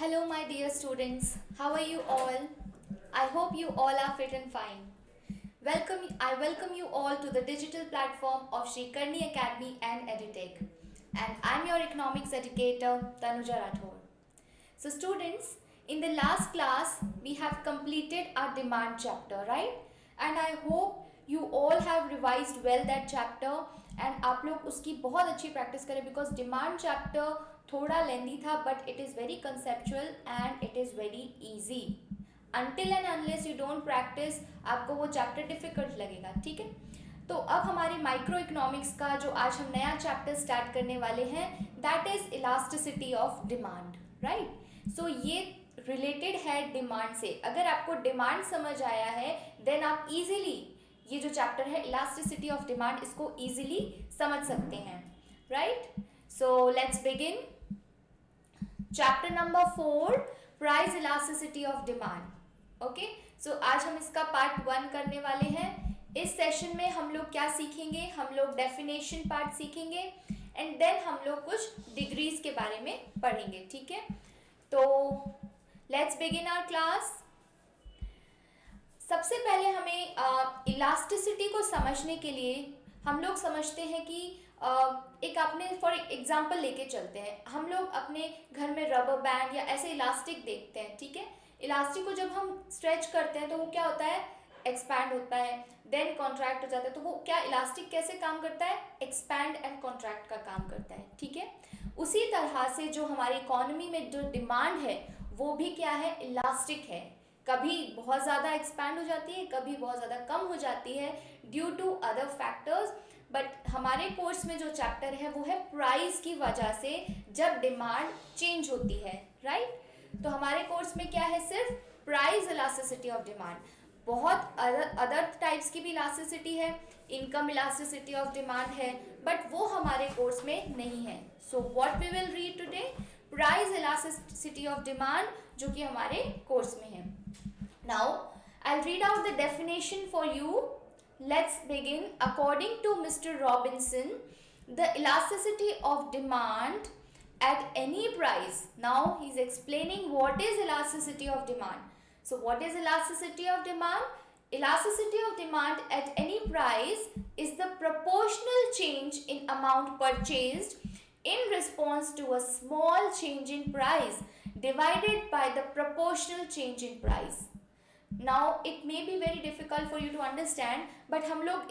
Hello, my dear students. How are you all? I hope you all are fit and fine. I welcome you all to the digital platform of Sri Karni Academy and EduTech. And I'm your economics educator, Tanuja Rathore. So, students, in the last class, we have completed our demand chapter, right? And I hope you all have revised well that chapter and आप लोग उसकी बहुत अच्छी practice करें because demand chapter थोड़ा लेंदी था but it is very conceptual and it is very easy. Until and unless you don't practice आपको वो चैप्टर डिफिकल्ट लगेगा. ठीक है, तो अब हमारी माइक्रो इकोनॉमिक्स का जो आज हम नया चैप्टर स्टार्ट करने वाले हैं that is elasticity of demand. Right, so ये रिलेटेड है डिमांड से. अगर आपको डिमांड समझ आया है देन आप इजीली ये जो चैप्टर है इलास्टिसिटी ऑफ डिमांड इसको इजीली समझ सकते हैं. Right, so let's begin. Chapter number 4, price elasticity of demand. Okay, so आज हम इसका पार्ट 1 करने वाले हैं. इस सेशन में हम लोग क्या सीखेंगे, हम लोग डेफिनेशन पार्ट सीखेंगे एंड देन हम लोग कुछ डिग्रीज के बारे में पढ़ेंगे. ठीक है, तो लेट्स बिगिन आवर क्लास. सबसे पहले हमें इलास्टिसिटी को समझने के लिए हम लोग समझते हैं कि एक आपने फॉर एग्जांपल लेके चलते हैं. हम लोग अपने घर में रबर बैंड या ऐसे इलास्टिक देखते हैं. ठीक है, इलास्टिक को जब हम स्ट्रेच करते हैं तो वो क्या होता है, एक्सपैंड होता है, देन कॉन्ट्रैक्ट हो जाता है. तो वो क्या इलास्टिक कैसे काम करता है, एक्सपैंड एंड कॉन्ट्रैक्ट का काम करता है. ठीक है, उसी तरह से जो हमारी इकोनॉमी में जो डिमांड है वो भी क्या है, इलास्टिक है. कभी बहुत ज़्यादा एक्सपैंड हो जाती है, कभी बहुत ज़्यादा कम हो जाती है due to other factors. But हमारे कोर्स में जो चैप्टर है वो है प्राइस की वजह से जब डिमांड चेंज होती है. राइट, तो हमारे कोर्स में क्या है, सिर्फ प्राइस इलास्टिसिटी ऑफ डिमांड. बहुत अदर टाइप्स की भी इलास्टिसिटी है, इनकम इलास्टिसिटी ऑफ डिमांड है, बट वो हमारे कोर्स में नहीं है. So what we will read today, price elasticity of demand, जो कि हमारे कोर्स में है. Now I will read out the definition for you. Let's begin. According to Mr. Robinson, the elasticity of demand at any price. Now he's explaining what is elasticity of demand. So what is elasticity of demand? Elasticity of demand at any price is the proportional change in amount purchased in response to a small change in price divided by the proportional change in price. Now it may be very difficult for you to understand, but हम लोग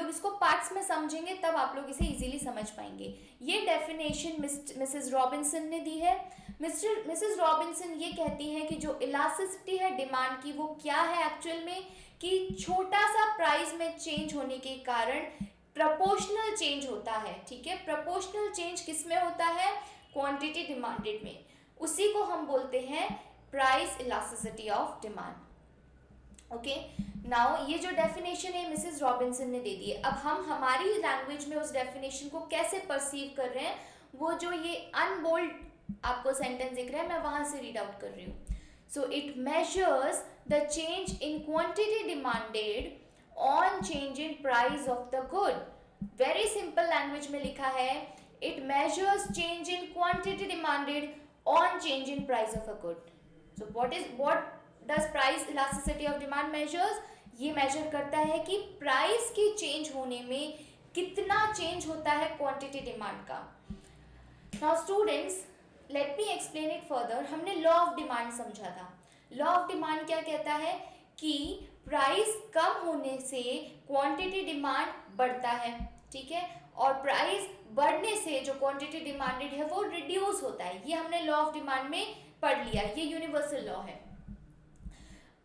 इसको parts में समझेंगे तब आप लोग इसे easily समझ पाएंगे. ये डेफिनेशन मिसेस रॉबिन्सन ने दी है. मिसेस रॉबिन्सन ये कहती हैं कि जो इलास्टिसिटी है डिमांड की वो क्या है एक्चुअल में, कि छोटा सा प्राइस में चेंज होने के कारण प्रपोर्शनल चेंज होता है. ठीक है, प्रपोर्शनल चेंज किस में होता है, क्वांटिटी डिमांडेड में. उसी को हम बोलते हैं price elasticity of demand. Okay, now ये जो डेफिनेशन है मिसेस रॉबिन्सन ने दे दी है. अब हम हमारी लैंग्वेज में उस डेफिनेशन को कैसे परसीव कर रहे हैं, वो जो ये अनबोल्ड आपको सेंटेंस दिख रहा है मैं वहां से रीड आउट कर रही हूँ. So it measures the change in quantity demanded on change in price of the good. Very simple language में लिखा है, it measures change in quantity demanded on change in price of a good. So what does price elasticity of demand measures? ये measure करता है कि price की change होने में कितना change होता है quantity demand का. Now students, let me explain it further. हमने law of demand समझा था. law of demand क्या कहता है कि price कम होने से quantity demand बढ़ता है. ठीक है, और price बढ़ने से जो quantity demanded है वो reduce होता है. ये हमने law of demand में पढ़ लिया, ये यूनिवर्सल लॉ है.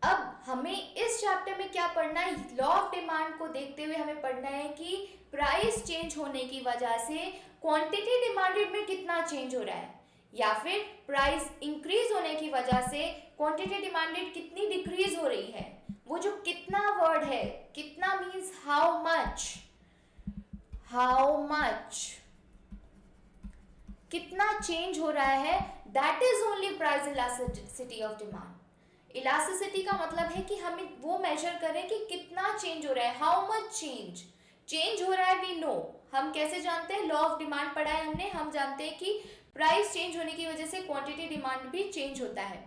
अब हमें इस चैप्टर में क्या पढ़ना है, लॉ ऑफ डिमांड को देखते हुए हमें पढ़ना है कि प्राइस चेंज होने की वजह से क्वांटिटी डिमांडेड में कितना चेंज हो रहा है, या फिर प्राइस इंक्रीज होने की वजह से क्वांटिटी डिमांडेड कितनी डिक्रीज हो रही है. वो जो कितना वर्ड है, कितना मीन्स हाउ मच कितना चेंज हो रहा है, that is only price elasticity of demand. Elasticity का मतलब है कि हमें वो मेजर करें कि कितना चेंज हो रहा है, हाउ मच चेंज हो रहा है. वी नो, हम कैसे जानते हैं, लॉ ऑफ डिमांड पढ़ा है हमने, हम जानते हैं कि प्राइस चेंज होने की वजह से क्वांटिटी डिमांड भी चेंज होता है,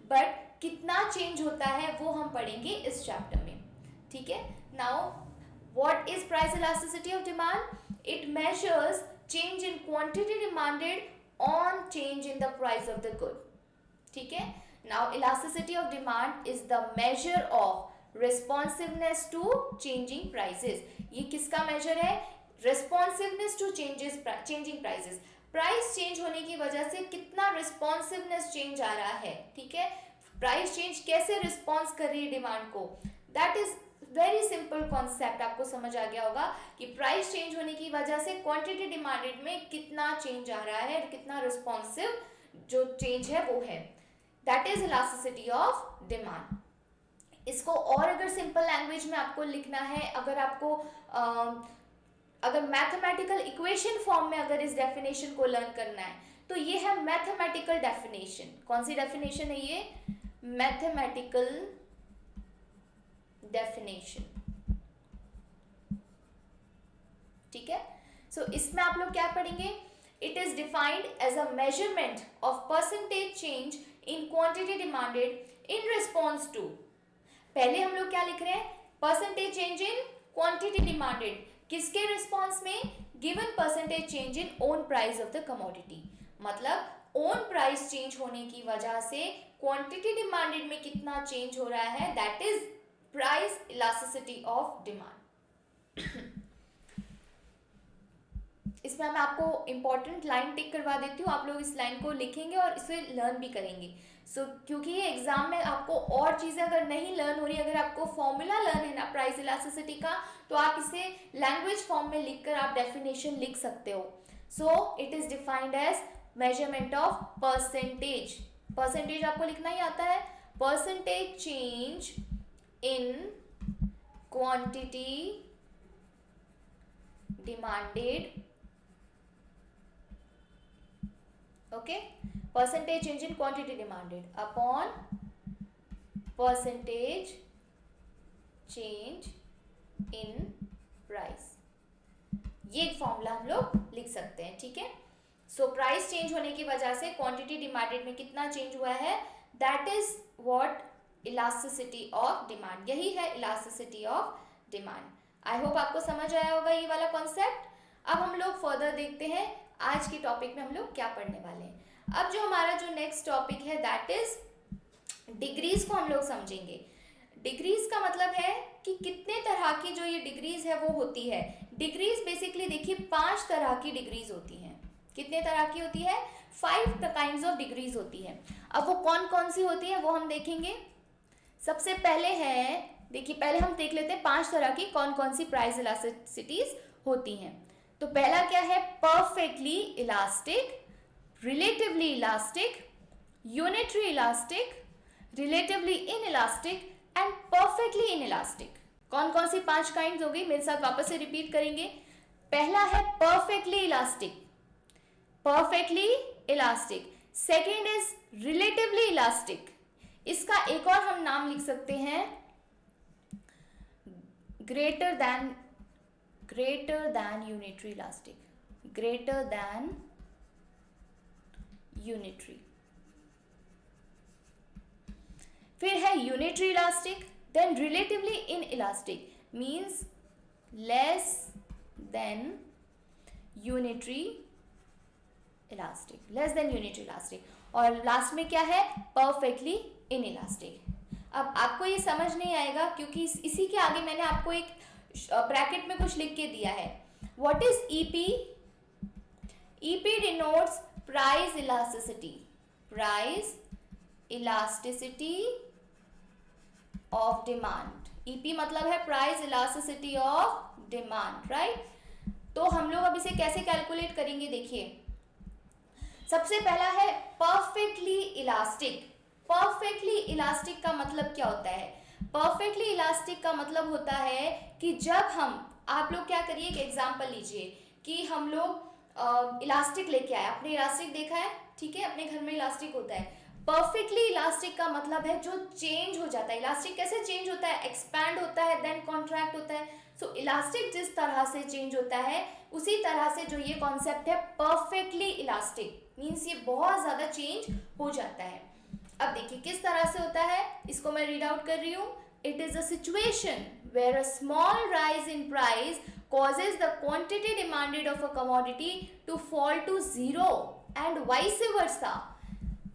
बट कितना चेंज होता है वो हम पढ़ेंगे इस चैप्टर में, ठीक है। Now what is price elasticity of demand? It measures change in quantity demanded on change in the price of the good, ठीक है। Now elasticity of demand is the measure of responsiveness to changing prices. ये किसका measure है? Responsiveness to changing prices. Price change होने की वजह से कितना रिस्पॉन्सिवनेस चेंज आ रहा है, ठीक है। प्राइस चेंज कैसे रिस्पॉन्स कर रही है डिमांड को, that is very simple concept. आपको समझ आ गया होगा कि प्राइस चेंज होने की वजह से क्वांटिटी डिमांडेड में कितना चेंज आ रहा है, कितना रिस्पॉन्सिव जो चेंज है वो है, that is elasticity of demand. इसको और अगर सिंपल लैंग्वेज में आपको लिखना है, अगर आपको अगर मैथमेटिकल इक्वेशन फॉर्म में अगर इस डेफिनेशन को लर्न करना है तो ये है मैथमेटिकल डेफिनेशन। कौन सी डेफिनेशन है ये? मैथमेटिकल डेफिनेशन, ठीक है। सो इसमें आप लोग क्या पढ़ेंगे? It is defined as a measurement of percentage change in quantity demanded in response to. पहले हम लोग क्या लिख रहे हैं? Percentage change in quantity demanded, किसके रिस्पॉन्स में? Given percentage change in own price of the commodity. मतलब ओन प्राइस चेंज होने की वजह से क्वांटिटी डिमांडेड में कितना चेंज हो रहा है, that is price elasticity of demand. इसमें मैं आपको इंपॉर्टेंट लाइन टिक करवा देती हूँ, आप लोग इस लाइन को लिखेंगे और इसे लर्न भी करेंगे। क्योंकि ये एग्जाम में आपको और चीज़ें अगर नहीं लर्न हो रही, अगर आपको फॉर्मूला लर्न है ना प्राइस इलास्टिसिटी का, तो आप इसे लैंग्वेज फॉर्म में लिखकर आप डेफिनेशन लिख सकते हो। So it is defined as measurement of percentage. Percentage आपको लिखना ही आता है, percentage change in quantity demanded, okay, percentage change in quantity demanded upon percentage change in price। ये फॉर्मूला हम लोग लिख सकते हैं, ठीक है। सो प्राइस चेंज होने की वजह से क्वांटिटी डिमांडेड में कितना चेंज हुआ है, that is what elasticity of demand. यही है elasticity of demand. I hope आपको समझ आया होगा ये वाला कॉन्सेप्ट। अब हम लोग फर्दर देखते हैं आज के टॉपिक में हम लोग क्या पढ़ने वाले हैं। अब जो हमारा जो नेक्स्ट टॉपिक है दैट इज डिग्रीज को हम लोग समझेंगे। डिग्रीज का मतलब है कि कितने तरह की जो ये डिग्रीज है वो होती है। डिग्रीज बेसिकली देखिए 5 तरह की डिग्रीज होती हैं। कितने तरह की होती है? 5 काइंड्स ऑफ डिग्रीज होती है। अब वो कौन कौन सी होती है वो हम देखेंगे। सबसे पहले है, देखिए पहले हम देख लेते हैं 5 तरह की कौन कौन सी प्राइस इलास्टिसिटीज होती हैं। तो पहला क्या है? Perfectly elastic, relatively elastic, unitary elastic, relatively inelastic and perfectly inelastic. कौन कौन सी 5 काइंड्स हो गई? मेरे साथ वापस से रिपीट करेंगे। पहला है perfectly elastic, perfectly elastic. Second is relatively elastic, इसका एक और हम नाम लिख सकते हैं greater than unitary elastic, greater than unitary। फिर है unitary elastic, then relatively inelastic means less than unitary elastic, और लास्ट में क्या है? perfectly inelastic। अब आपको ये समझ नहीं आएगा क्योंकि इसी के आगे मैंने आपको एक ब्रैकेट में कुछ लिख के दिया है। What is EP? EP denotes price elasticity, price elasticity of demand. EP मतलब है price elasticity of demand, right. तो हम लोग अब इसे कैसे कैलकुलेट करेंगे? देखिए सबसे पहला है परफेक्टली इलास्टिक। परफेक्टली इलास्टिक का मतलब क्या होता है? परफेक्टली इलास्टिक का मतलब होता है कि जब हम, आप लोग क्या करिए, एक एग्जांपल लीजिए कि हम लोग इलास्टिक लेके आए, आपने इलास्टिक देखा है, ठीक है, अपने घर में इलास्टिक होता है। परफेक्टली इलास्टिक का मतलब है जो चेंज हो जाता है। इलास्टिक कैसे चेंज होता है? एक्सपैंड होता है, देन कॉन्ट्रैक्ट होता है। सो इलास्टिक जिस तरह से चेंज होता है उसी तरह से जो ये कॉन्सेप्ट है परफेक्टली इलास्टिक, मीन्स ये बहुत ज़्यादा चेंज हो जाता है। अब देखिए किस तरह से होता है, इसको मैं रीड आउट कर रही हूँ। It is a situation where a small rise in price causes the quantity demanded of a commodity to fall to zero and vice versa।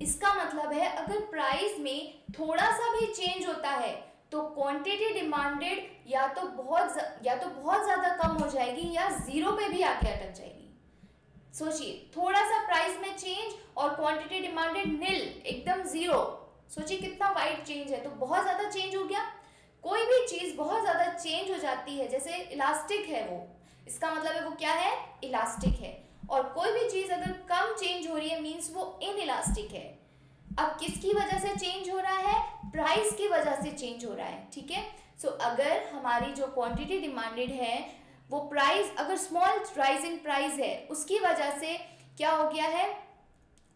इसका मतलब है अगर प्राइस में थोड़ा सा भी चेंज होता है तो क्वांटिटी डिमांडेड या तो बहुत ज़्यादा कम हो जाएगी या जीरो पे भी आके अटक जाएगी। सोचिए थोड़ा सा प्राइस में चेंज और क्वांटिटी डिमांडेड नील, एकदम जीरो। सोचिए कितना वाइड चेंज है, तो बहुत ज़्यादा चेंज हो गया। कोई भी चीज़ बहुत ज़्यादा चेंज हो जाती है, जैसे इलास्टिक है वो, इसका मतलब है वो क्या है, इलास्टिक है। और कोई भी चीज़ अगर कम चेंज हो रही है मीन्स वो इनइलास्टिक है। अब किसकी वजह से चेंज हो रहा है, प्राइस की वजह से चेंज हो रहा है, ठीक है। सो अगर हमारी जो क्वांटिटी डिमांडेड है वो प्राइस अगर स्मॉल राइज इन प्राइस है उसकी वजह से क्या हो गया है,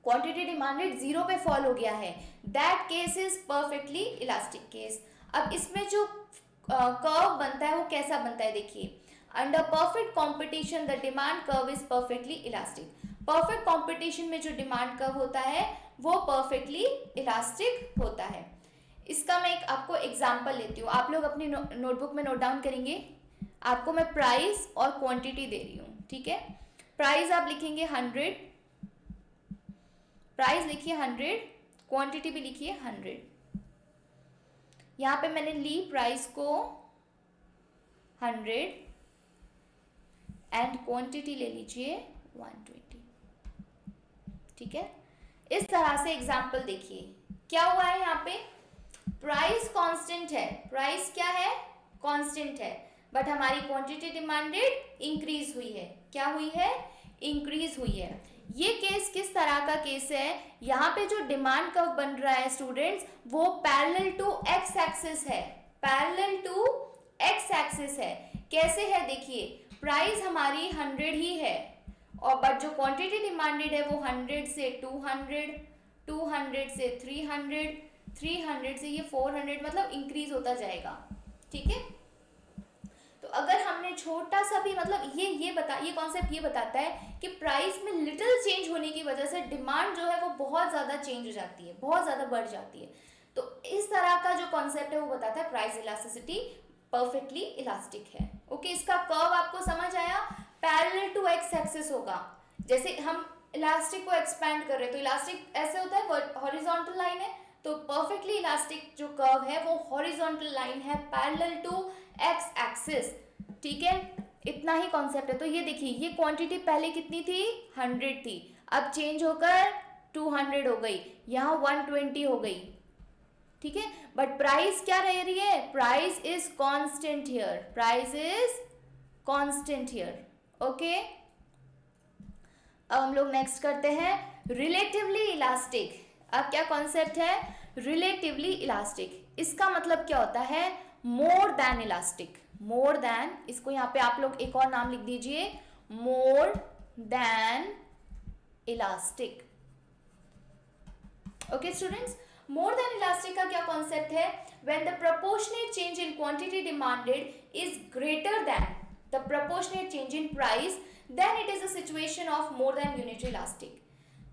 क्वांटिटी डिमांडेड जीरो पे फॉल हो गया है, that case is perfectly elastic case. अब इसमें जो कर्व बनता है वो कैसा बनता है, देखिए under perfect competition the demand curve is perfectly elastic. Perfect competition में जो डिमांड कर्व होता है वो परफेक्टली इलास्टिक होता है। इसका मैं एक आपको एग्जांपल लेती हूँ, आप लोग अपनी नोटबुक में नोट डाउन करेंगे। आपको मैं प्राइस और क्वांटिटी दे रही हूँ, ठीक है। प्राइस आप लिखेंगे 100, प्राइस लिखिए 100, क्वांटिटी भी लिखिए 100। यहाँ पे मैंने ली प्राइस को 100 एंड क्वांटिटी ले लीजिए 120, ठीक है। इस तरह से एग्जाम्पल देखिए क्या हुआ है, यहाँ पे प्राइस कांस्टेंट है, प्राइस क्या है, कांस्टेंट है, बट हमारी क्वांटिटी डिमांडेड इंक्रीज हुई है। क्या हुई है, इंक्रीज हुई है। ये केस किस तरह का केस है, यहाँ पे जो डिमांड कर्व बन रहा है स्टूडेंट्स वो पैरेलल टू एक्स एक्सिस है, पैरेलल टू एक्स एक्सिस है। कैसे है, देखिए प्राइस हमारी 100 ही है और बट जो क्वांटिटी डिमांडेड है वो 100 से 200, 200 से 300, 300 से ये 400, मतलब इंक्रीज होता जाएगा, ठीक है। तो अगर हमने छोटा सा भी मतलब ये कॉन्सेप्ट ये बताता है कि प्राइस में लिटिल चेंज होने की वजह से डिमांड जो है वो बहुत ज़्यादा चेंज हो जाती है, बहुत ज़्यादा बढ़ जाती है। तो इस तरह का जो कॉन्सेप्ट है वो बताता है प्राइस इलास्टिसिटी परफेक्टली इलास्टिक है। ओके, इसका कर्व आपको समझ आया, पैरेलल टू एक्स एक्सिस होगा। जैसे हम इलास्टिक को एक्सपैंड कर रहे हैं तो इलास्टिक ऐसे होता है, हॉरिजॉन्टल लाइन है, तो परफेक्टली इलास्टिक जो कर्व है वो हॉरिजॉन्टल लाइन है पैरेलल टू एक्स एक्सिस, ठीक है। इतना ही कॉन्सेप्ट है। तो ये देखिए ये क्वांटिटी पहले कितनी थी, 100 थी, अब चेंज होकर 200 हो गई, यहाँ 120 हो गई, ठीक है। बट प्राइस क्या रह रही है, price is constant here, price is constant here, okay. अब हम लोग नेक्स्ट करते हैं रिलेटिवली इलास्टिक। अब क्या कॉन्सेप्ट है, रिलेटिवली इलास्टिक। इसका मतलब क्या होता है, मोर देन इलास्टिक, मोर देन, इसको यहाँ पे आप लोग एक और नाम लिख दीजिए, more than elastic. Okay students, more than elastic का क्या कॉन्सेप्ट है, when the proportionate change in quantity demanded is greater than the proportionate change in price, then it is a situation of more than unitary elastic.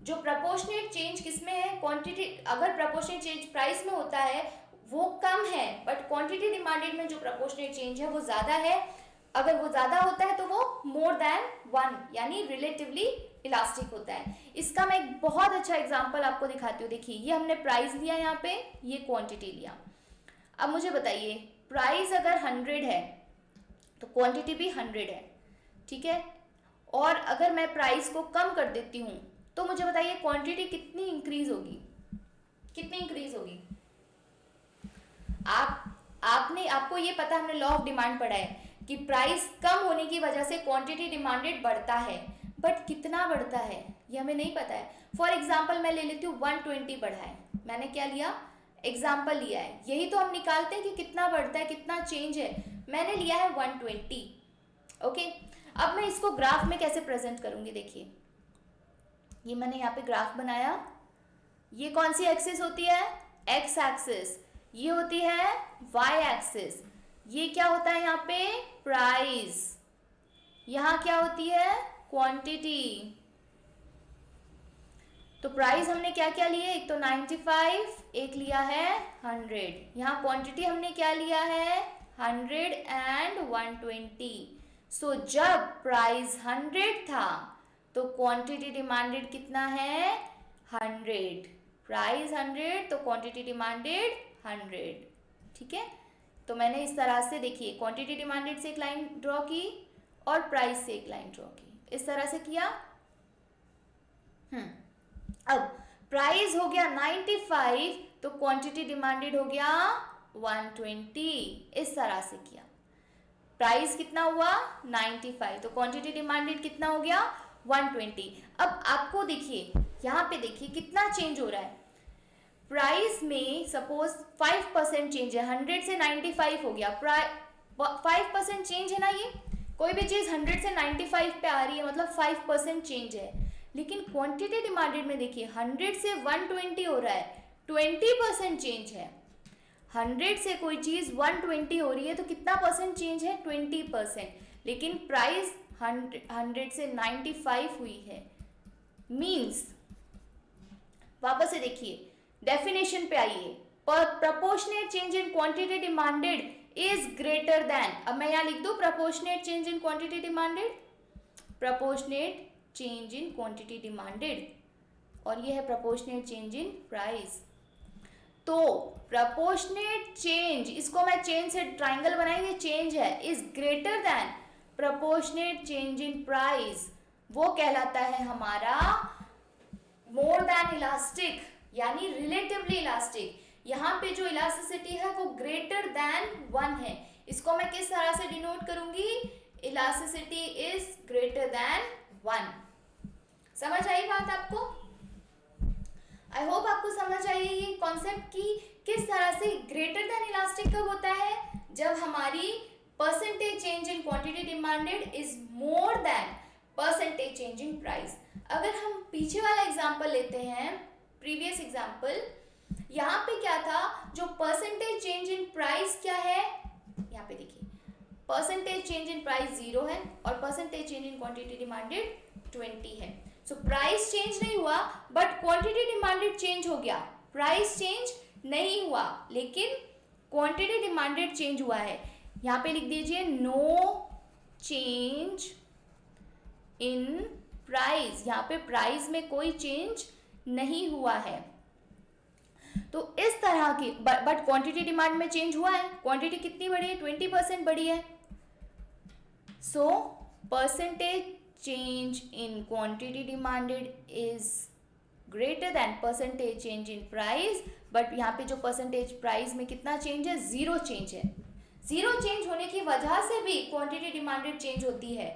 जो proportionate change किसमें है, quantity, अगर proportionate change price में होता है वो कम है, but quantity demanded में जो प्रोपोर्शनेट चेंज है वो ज़्यादा है। अगर वो ज़्यादा होता है तो वो मोर देन 1 यानी रिलेटिवली इलास्टिक होता है। इसका मैं एक बहुत अच्छा एग्जांपल आपको दिखाती हूँ। देखिए ये हमने प्राइस लिया, यहाँ पे ये क्वांटिटी लिया। अब मुझे बताइए प्राइस अगर 100 है तो क्वांटिटी भी 100 है, ठीक है। और अगर मैं प्राइस को कम कर देती हूँ तो मुझे बताइए क्वांटिटी कितनी इंक्रीज होगी, कितनी इंक्रीज होगी। आपको ये पता, हमने लॉ ऑफ डिमांड पढ़ा है कि प्राइस कम होने की वजह से क्वांटिटी डिमांडेड बढ़ता है, बट कितना बढ़ता है ये हमें नहीं पता है। फॉर एग्जांपल मैं ले लेती हूँ 120 बढ़ा है, मैंने क्या लिया, एग्जांपल लिया है, यही तो हम निकालते हैं कि कितना बढ़ता है, कितना चेंज है, मैंने लिया है 120। ओके, अब मैं इसको ग्राफ में कैसे प्रेजेंट करूँगी, देखिए ये मैंने यहाँ पे ग्राफ बनाया, ये कौन सी एक्सिस होती है, एक्स एक्सिस, ये होती है वाई एक्सिस, ये क्या होता है यहाँ पे, प्राइस, यहाँ क्या होती है, क्वांटिटी। तो प्राइस हमने क्या क्या लिए, एक तो 95, एक लिया है 100। यहाँ क्वांटिटी हमने क्या लिया है 100 एंड 120। सो जब प्राइस 100 था तो क्वांटिटी डिमांडेड कितना है 100। प्राइस 100 तो क्वांटिटी डिमांडेड 100। ठीक है, तो मैंने इस तरह से देखिए क्वांटिटी डिमांडेड से एक लाइन ड्रॉ की और प्राइस से एक लाइन ड्रॉ की, इस तरह से किया। अब प्राइस हो गया 95 तो क्वांटिटी डिमांडेड हो गया 120, इस तरह से किया। प्राइस कितना हुआ 95 तो क्वांटिटी डिमांडेड कितना हो गया 120। अब आपको देखिए यहाँ पे देखिए कितना चेंज हो रहा है। प्राइस में सपोज 5% चेंज है, 100 से 95 हो गया, 5% चेंज है ना। ये कोई भी चीज़ 100 से 95 पे आ रही है मतलब 5% चेंज है। लेकिन क्वांटिटी डिमांडेड में देखिए 100 से 120 हो रहा है, 20% चेंज है। 100 से कोई चीज़ 120 हो रही है तो कितना परसेंट चेंज है 20%। लेकिन प्राइस 100 से 95 हुई है, मीन्स वापस से देखिए डेफिनेशन पे आइए, proportionate change in quantity demanded is greater then. अब मैं यहाँ लिख दूँ proportionate change in quantity demanded, proportionate change in quantity demanded, और ये है प्रपोर्शनेट चेंज इन प्राइस। तो प्रपोर्शनेट चेंज, इसको मैं चेंज से ट्राइंगल बनाएंगे, चेंज है is greater than proportionate change in price, वो कहलाता है हमारा मोर देन इलास्टिक, यानी रिलेटिवली इलास्टिक। यहाँ पे जो इलास्टिसिटी है वो ग्रेटर देन 1 है। इसको मैं किस तरह से डिनोट करूंगी, इलास्टिसिटी इज ग्रेटर देन 1। समझ आई बात आपको? आई होप आपको समझ आई ये कॉन्सेप्ट की किस तरह से ग्रेटर देन इलास्टिक कब होता है, जब हमारी percentage change in quantity demanded is more than percentage change in price. अगर हम पीछे वाला एग्जांपल लेते हैं, प्रीवियस एग्जांपल, यहाँ पे क्या था, जो परसेंटेज चेंज इन प्राइस क्या है, यहाँ पे देखिए परसेंटेज चेंज इन प्राइस 0 है और percentage change in quantity demanded 20 है। सो प्राइस चेंज नहीं हुआ बट क्वांटिटी डिमांडेड चेंज हो गया। प्राइस चेंज नहीं हुआ लेकिन क्वांटिटी डिमांडेड चेंज हुआ है। यहाँ पे लिख दीजिए नो चेंज इन प्राइस, यहाँ पे प्राइस में कोई चेंज नहीं हुआ है। तो इस तरह की बट क्वांटिटी डिमांड में चेंज हुआ है। क्वांटिटी कितनी बढ़ी है 20% बढ़ी है। So percentage change in quantity demanded is greater then percentage change in price, but यहाँ पे जो परसेंटेज प्राइस में कितना चेंज है 0 चेंज है। 0 चेंज होने की वजह से भी क्वांटिटी डिमांडेड चेंज होती है।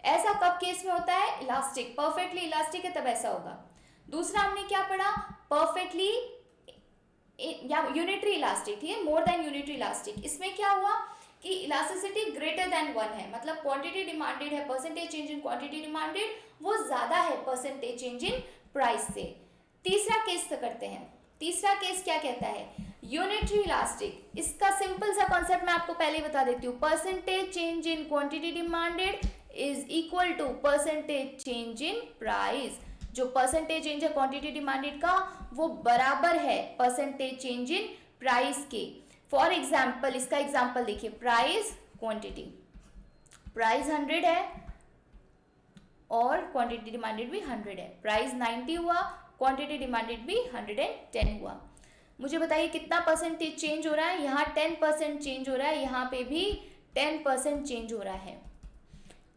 ऐसा कब केस में होता है, इलास्टिक, परफेक्टली इलास्टिक है तब ऐसा होगा। दूसरा हमने क्या पढ़ा, परफेक्टली या यूनिटरी इलास्टिक, ठीक है, मोर देन यूनिटरी इलास्टिक। इसमें क्या हुआ कि इलास्टिसिटी ग्रेटर देन 1 है, मतलब क्वांटिटी डिमांडेड है, percentage change in quantity demanded वो ज़्यादा है परसेंटेज चेंज इन प्राइस से। तीसरा केस करते हैं। तीसरा केस क्या कहता है, यूनिटरी इलास्टिक। इसका सिंपल सा कॉन्सेप्ट मैं आपको पहले ही बता देती हूँ। Percentage change in quantity demanded is equal to percentage change in price. जो परसेंटेज चेंज है क्वांटिटी डिमांडेड का वो बराबर है परसेंटेज चेंज इन प्राइस के। फॉर एग्जाम्पल, इसका एग्जाम्पल देखिए, प्राइस क्वांटिटी, प्राइस 100 है और क्वांटिटी डिमांडेड भी 100 है। प्राइस 90 हुआ, क्वांटिटी डिमांडेड भी 110 हुआ। मुझे बताइए कितना परसेंटेज चेंज हो रहा है, यहाँ 10% चेंज हो रहा है, यहाँ पे भी 10% चेंज हो रहा है।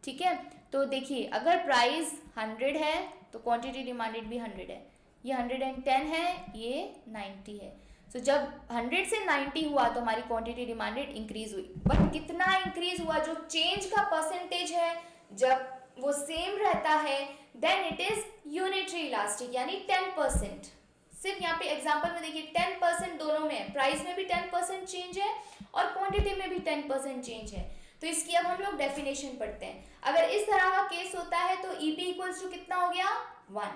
ठीक है, तो देखिए अगर प्राइस 100 है तो क्वांटिटी डिमांडेड भी 100 है, ये 110 है, ये 90 है। सो जब 100 से 90 हुआ तो हमारी क्वांटिटी डिमांडेड इंक्रीज हुई, बट कितना इंक्रीज हुआ, जो चेंज का परसेंटेज है जब वो सेम रहता है then it is unitary elastic, यानी 10%। सिर्फ यहाँ पे एग्जांपल में देखिए 10% दोनों में, प्राइस में भी 10% चेंज है और क्वांटिटी में भी 10% चेंज है। तो इसकी अब हम लोग डेफिनेशन पढ़ते हैं। अगर इस तरह का केस होता है तो EP इक्वल्स टू कितना हो गया 1।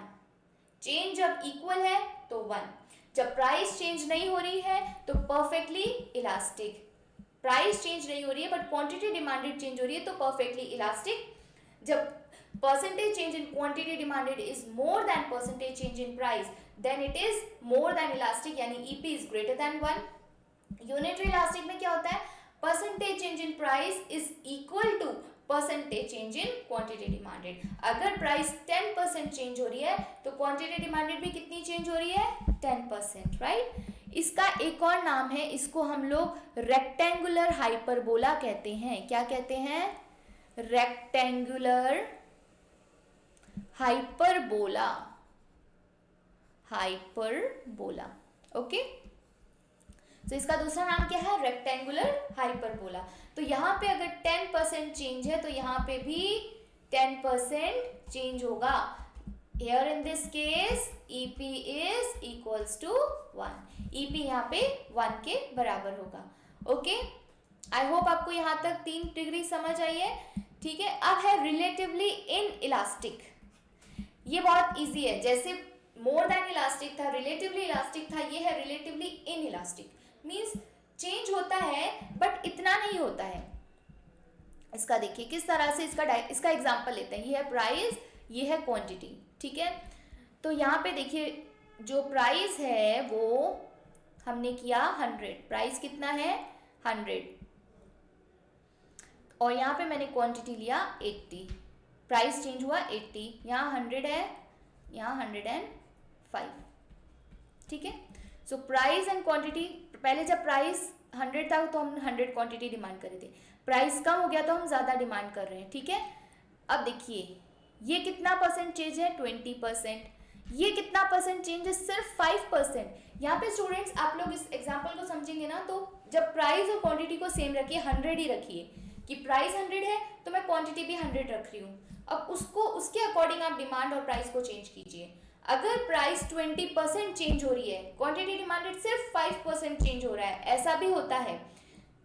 चेंज जब इक्वल है तो 1। जब प्राइस चेंज नहीं हो रही है तो परफेक्टली इलास्टिक। प्राइस चेंज नहीं हो रही है बट क्वांटिटी डिमांडेड चेंज हो रही है तो परफेक्टली इलास्टिक। जब percentage change in quantity demanded is more than percentage change in price, then it is more than elastic, यानी EP is greater than 1. Unitary elastic में क्या होता है, percentage change in price is equal to percentage change in quantity demanded. अगर price 10% change हो रही है तो क्वांटिटी डिमांडेड भी कितनी चेंज हो रही है, 10%, राइट. इसका एक और नाम है, इसको हम लोग रेक्टेंगुलर हाइपरबोला कहते हैं. क्या कहते हैं, रेक्टेंगुलर हाइपरबोला. Hyperbola, okay. तो इसका दूसरा नाम क्या है, रेक्टेंगुलर हाइपरबोला. तो यहाँ पे अगर 10% चेंज है तो यहाँ पे भी 10% चेंज होगा. Here in this case EP is equals to 1. EP यहाँ पे 1 के बराबर होगा. ओके, आई होप आपको यहाँ तक 3 डिग्री समझ आई है. ठीक है, अब है रिलेटिवली इन इलास्टिक. ये बहुत इजी है, जैसे मोर देन इलास्टिक था, रिलेटिवली इलास्टिक था, ये है relatively in elastic. Means change होता है बट इतना नहीं होता है. इसका देखिए किस तरह से इसका एग्जांपल लेते हैं. ये है प्राइस, ये है क्वांटिटी. ठीक है, तो यहाँ पे देखिए जो प्राइस है वो हमने किया 100. प्राइस कितना है, 100. और यहाँ पे मैंने क्वांटिटी लिया 80. प्राइस चेंज हुआ 80. यहाँ 100 है, यहाँ 105. ठीक है, सो प्राइस एंड क्वांटिटी. पहले जब प्राइस 100 था तो हम 100 क्वांटिटी डिमांड कर रहे थे. प्राइस कम हो गया तो हम ज़्यादा डिमांड कर रहे हैं. ठीक है, अब देखिए ये कितना परसेंट चेंज है, 20%. ये कितना परसेंट चेंज है, सिर्फ 5%. यहाँ पे स्टूडेंट्स आप लोग इस एग्जाम्पल को समझेंगे ना, तो जब प्राइस और क्वांटिटी को सेम रखिए, 100 ही रखिए कि प्राइस 100 है तो मैं क्वांटिटी भी 100 रख रही हूँ. अब उसको उसके अकॉर्डिंग आप डिमांड और प्राइस को चेंज कीजिए. अगर प्राइस 20% चेंज हो रही है, क्वांटिटी डिमांडेड सिर्फ 5% चेंज हो रहा है, ऐसा भी होता है,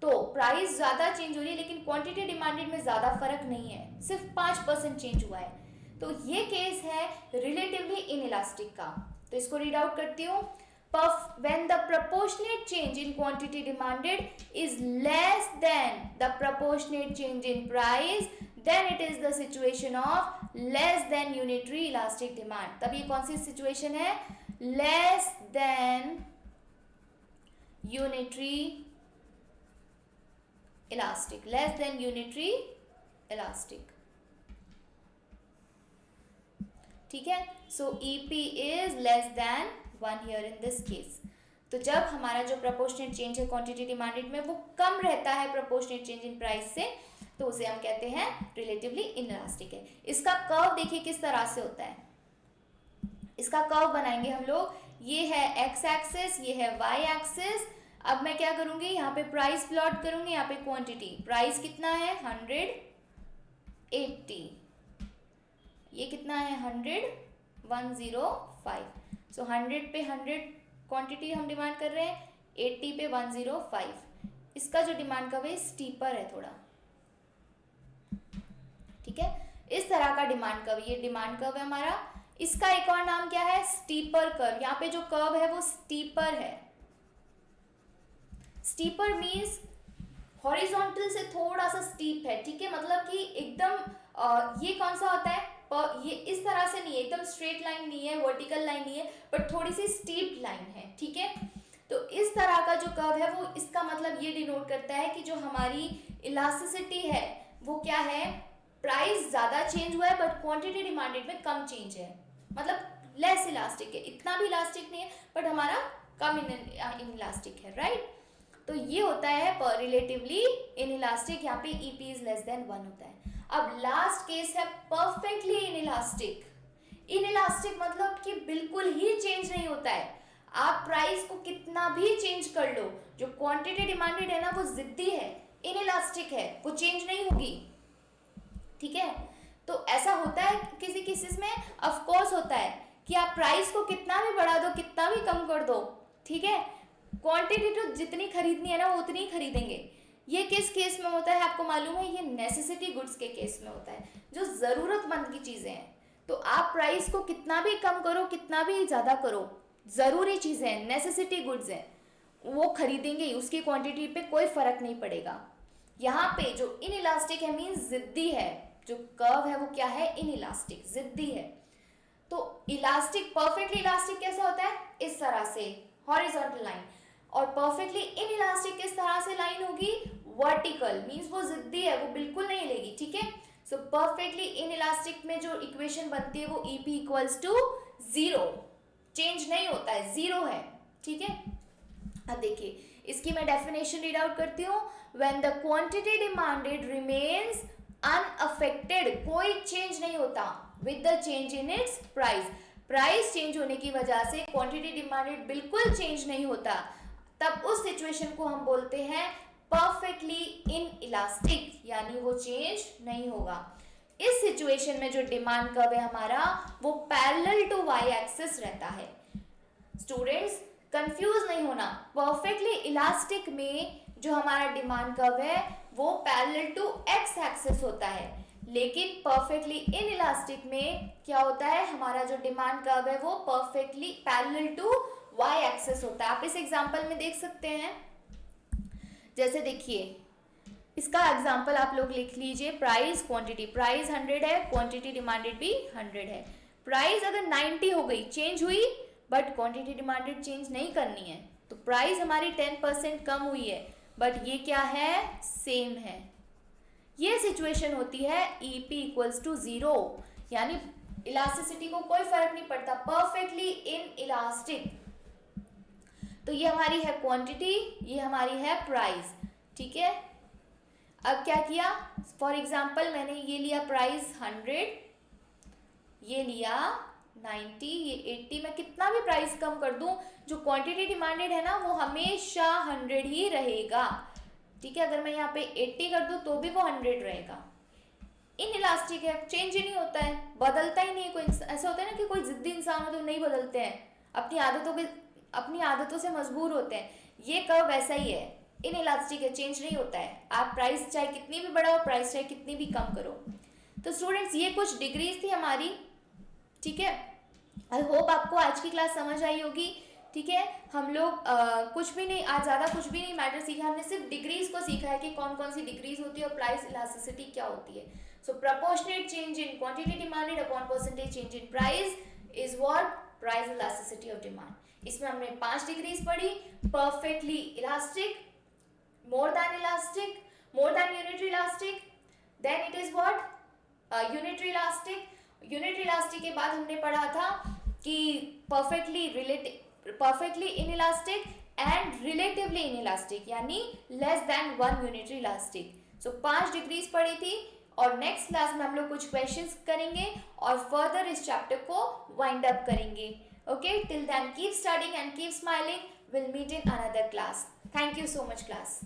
तो प्राइस ज़्यादा चेंज हो रही है लेकिन क्वांटिटी डिमांडेड में ज़्यादा फर्क नहीं है, सिर्फ 5% चेंज हुआ है, तो ये केस है रिलेटिवली इनइलास्टिक का. तो इसको रीड आउट करती हूँ. When the proportionate change in quantity demanded is less than the proportionate change in price, then it is the situation of less than unitary elastic demand. तब ये कौन सी situation है, less than unitary elastic. less than unitary elastic. ठीक है, सो EP is less than 1 here in this case. तो जब हमारा जो प्रोपोर्शनेट चेंज है क्वांटिटी डिमांडेड में वो कम रहता है प्रोपोर्शनेट चेंज इन प्राइस से, तो उसे हम कहते हैं रिलेटिवली इनइलास्टिक है. इसका कर्व देखिए किस तरह से होता है. इसका कर्व बनाएंगे हम लोग. ये है एक्स एक्सिस, ये है वाई एक्सिस. अब मैं क्या करूंगी, यहाँ पे प्राइस प्लॉट करूंगी, यहाँ पे क्वांटिटी. प्राइस कितना है, 180. ये कितना है, 105. सो 100 पे 100 क्वांटिटी हम डिमांड कर रहे हैं, 80 पे 105. इसका जो डिमांड कर्व है स्टीपर है थोड़ा. ठीक है, इस तरह का डिमांड कर्व, ये डिमांड कर्व है हमारा. इसका एक और नाम क्या है, स्टीपर कर्व. यहाँ पे जो कर्व है वो स्टीपर है. स्टीपर मीन्स हॉरिजॉन्टल से थोड़ा सा स्टीप है. ठीक है, मतलब कि एकदम ये कौन सा होता है, ये इस तरह से नहीं है, एकदम स्ट्रेट लाइन नहीं है, वर्टिकल लाइन नहीं है, बट थोड़ी सी स्टीप लाइन है. ठीक है, तो इस तरह का जो कर्व है वो इसका मतलब ये डिनोट करता है कि जो हमारी इलास्टिसिटी है वो क्या है, प्राइस ज़्यादा चेंज हुआ है बट क्वांटिटी डिमांडेड में कम चेंज है, मतलब लेस इलास्टिक है. इतना भी इलास्टिक नहीं है बट हमारा कम इन इलास्टिक है, राइट. तो ये होता है रिलेटिवली इन इलास्टिक. यहाँ पे EP इज लेस देन 1 होता है. अब लास्ट केस है परफेक्टली इनइलास्टिक. इनइलास्टिक मतलब कि बिल्कुल ही चेंज नहीं होता है. आप प्राइस को कितना भी चेंज कर लो, जो क्वांटिटी डिमांडेड है ना वो जिद्दी है, इनइलास्टिक है, वो चेंज नहीं होगी. ठीक है, तो ऐसा होता है किसी केसेस में, ऑफ कोर्स होता है कि आप प्राइस को कितना भी बढ़ा दो, कितना भी कम कर दो, ठीक है, क्वांटिटी तो जितनी खरीदनी है ना वो उतनी ही खरीदेंगे. ये किस केस में होता है आपको मालूम है, ये नेसेसिटी गुड्स के केस में होता है, जो ज़रूरतमंद की चीज़ें हैं. तो आप प्राइस को कितना भी कम करो, कितना भी ज़्यादा करो, ज़रूरी चीज़ें हैं, नेसेसिटी गुड्स हैं, वो खरीदेंगे, उसकी क्वांटिटी पे कोई फ़र्क नहीं पड़ेगा. यहाँ पे जो इनइलास्टिक है मीन्स ज़िद्दी है, जो कर्व है वो क्या है, इनइलास्टिक, जिद्दी है। तो इलास्टिक, परफेक्टली इलास्टिक कैसा होता है, इस तरह से हॉरिजॉन्टल लाइन, और परफेक्टली इनइलास्टिक किस तरह से लाइन होगी, वर्टिकल, मींस वो जिद्दी है, वो बिल्कुल नहीं हिलेगी, ठीक है। सो परफेक्टली इनइलास्टिक में जो इक्वेशन बनती है वो EP इक्वल्स टू 0, चेंज नहीं होता है, 0 है, ठीक है। अब देखिए इसकी मैं डेफिनेशन रीड आउट करती हूँ। When the quantity demanded remains unaffected, कोई चेंज नहीं होता, with the change in its price, price change होने की वजह से क्वांटिटी डिमांडेड बिल्कुल चेंज नहीं होता, तब उस सिचुएशन को हम बोलते हैं परफेक्टली इनइलास्टिक, यानी वो चेंज नहीं होगा। इस सिचुएशन में जो डिमांड कर्व है हमारा वो पैरेलल टू वाई एक्सिस रहता है। स्टूडेंट्स कंफ्यूज नहीं होना, परफेक्टली इलास्टिक में जो हमारा डिमांड कर्व है वो पैरेलल टू एक्स एक्सिस होता है, लेकिन परफेक्टली इनइलास्टिक में क्या होता है, हमारा जो डिमांड कर्व है वो perfectly parallel to Y axis होता है। आप इस एग्जांपल में देख सकते हैं, जैसे देखिए इसका एग्जांपल आप लोग लिख लीजिए, प्राइस क्वांटिटी, प्राइस 100 है, क्वांटिटी डिमांडेड भी 100 है। प्राइस अगर 90 हो गई, चेंज हुई, बट क्वांटिटी डिमांडेड चेंज नहीं करनी है, तो प्राइस हमारी 10% कम हुई है, बट ये क्या है, सेम है। ये सिचुएशन होती है EP इक्वल्स टू 0, यानी इलास्टिसिटी को कोई फर्क नहीं पड़ता, परफेक्टली इन इलास्टिक। तो ये हमारी है क्वांटिटी, ये हमारी है प्राइस, ठीक है। अब क्या किया, फॉर एग्जाम्पल मैंने ये लिया प्राइस 100, ये लिया 90, ये 80, मैं कितना भी प्राइस कम कर दूं, जो क्वांटिटी डिमांडेड है ना वो हमेशा 100 ही रहेगा, ठीक है। अगर मैं यहाँ पे 80 कर दूं तो भी वो 100 रहेगा। इनइलास्टिक है, चेंज ही नहीं होता है, बदलता ही नहीं है। कोई ऐसा होता है ना कि कोई जिद्दी इंसान हो तो नहीं बदलते हैं, अपनी आदतों से मजबूर होते हैं, ये कर्व वैसा ही है, इनइलास्टिक है, चेंज नहीं होता है। आप प्राइस चाहे कितनी भी बढ़ाओ, प्राइस चाहे कितनी भी कम करो। तो स्टूडेंट्स ये कुछ डिग्रीज थी हमारी, ठीक है। आई होप आपको आज की क्लास समझ आई होगी, ठीक है। हम लोग कुछ भी नहीं, आज ज़्यादा कुछ भी नहीं मैटर सीखा, हमने सिर्फ डिग्रीज को सीखा है कि कौन कौन सी डिग्रीज होती है और प्राइस इलास्टिसिटी क्या होती है। So proportionate change in quantity demanded upon percentage change in price is what, price elasticity of demand. इसमें हमने 5 डिग्रीज पढ़ी, perfectly elastic, more than elastic, more than unitary elastic, then it is what, unitary elastic। unitary elastic के बाद हमने पढ़ा था कि perfectly inelastic and relatively inelastic, यानी less than 1 unitary elastic। so 5 degrees पढ़ी थी, और नेक्स्ट क्लास में हम लोग कुछ क्वेश्चंस करेंगे और फर्दर इस चैप्टर को वाइंड अप करेंगे। Okay, till then keep studying and keep smiling, will meet in another class. Thank you so much class.